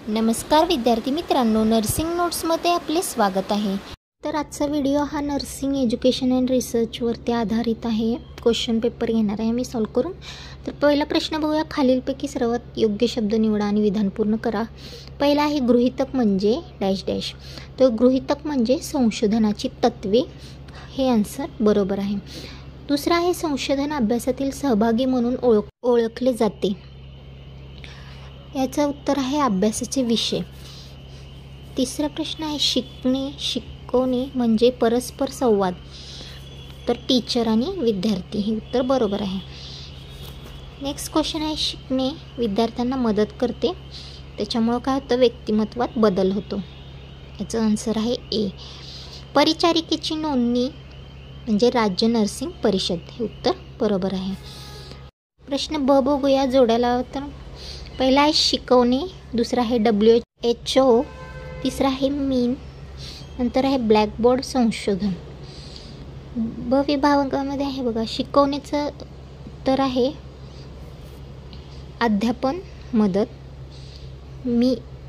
नमस्कार विद्यार्थी मित्रांनो, नर्सिंग नोट्समध्ये आपले स्वागत आहे। तर आजचा व्हिडिओ हा नर्सिंग एज्युकेशन अँड रिसर्चवरती आधारित आहे। क्वेश्चन पेपर घेणार आहे मी सॉल्व करून। तर पहिला प्रश्न बघूया, खालीलपैकी सर्वात योग्य शब्द निवडा आणि विधान पूर्ण करा। पहिला आहे गृहीतक म्हणजे डॅश डॅश। तर गृहीतक म्हणजे संशोधनाची तत्वे, हे आन्सर बरोबर आहे। दुसरा आहे संशोधन अभ्यासातील सहभागी म्हणून ओळखले जाते, याचं उत्तर आहे अभ्यासाचे विषय। तिसरा प्रश्न आहे शिकणे शिकवणे म्हणजे परस्पर संवाद, तर टीचर आणि विद्यार्थी, हे उत्तर बरोबर आहे। नेक्स्ट क्वेश्चन आहे शिकणे विद्यार्थ्यांना मदत करते, त्याच्यामुळं काय होतं, व्यक्तिमत्वात बदल होतो, याचं आन्सर आहे ए। परिचारिकेची नोंदणी म्हणजे राज्य नर्सिंग परिषद, हे उत्तर बरोबर आहे। प्रश्न ब बघूया, जोड्याला तर पहिला आहे शिकवणे, दुसरा आहे WHO, तिसरा आहे मीन, नंतर आहे ब्लॅकबोर्ड संशोधन। ब विभागामध्ये आहे बघा, शिकवण्याचं उत्तर आहे अध्यापन मदत,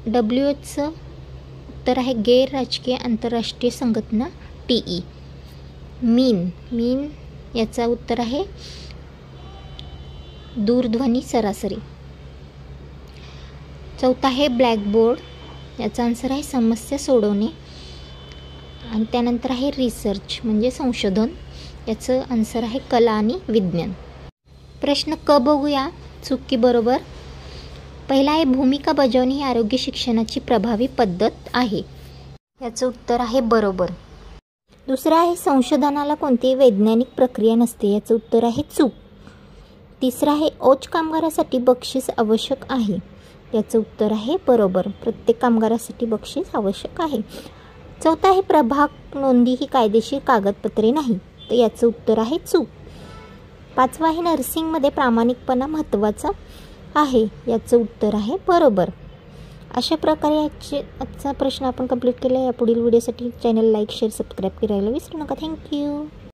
WHचं उत्तर आहे गैर राजकीय आंतरराष्ट्रीय संघटना TE। मीन याचा उत्तर आहे दूरध्वनी सरासरी। चौथा आहे ब्लॅकबोर्ड, याचा आन्सर आहे समस्या सोडवणे, आणि त्यानंतर आहे रिसर्च म्हणजे संशोधन, याचं आन्सर आहे कला आणि विज्ञान। प्रश्न क बघूया, चूक की बरोबर। पहिला आहे भूमिका बजावणे ही आरोग्य शिक्षणाची प्रभावी पद्धत आहे, याचं उत्तर आहे बरोबर। दुसरं आहे संशोधनाला कोणतीही वैज्ञानिक प्रक्रिया नसते, याचं उत्तर आहे चूक। तिसरं आहे ओच कामगारासाठी बक्षीस आवश्यक आहे, याचं उत्तर आहे बरोबर, प्रत्येक कामगारासाठी बक्षीस आवश्यक आहे। चौथा आहे प्रभाग नोंदी ही कायदेशीर कागदपत्रे नाही, तर याचं उत्तर आहे चूक। पाचवा आहे नर्सिंगमध्ये प्रामाणिकपणा महत्त्वाचा आहे, याचं उत्तर आहे बरोबर। अशा प्रकारे आजचा प्रश्न आपण कंप्लीट केला। या पुढील व्हिडिओसाठी चॅनल लाईक शेअर सबस्क्राईब करायला विसरू नका। थँक्यू।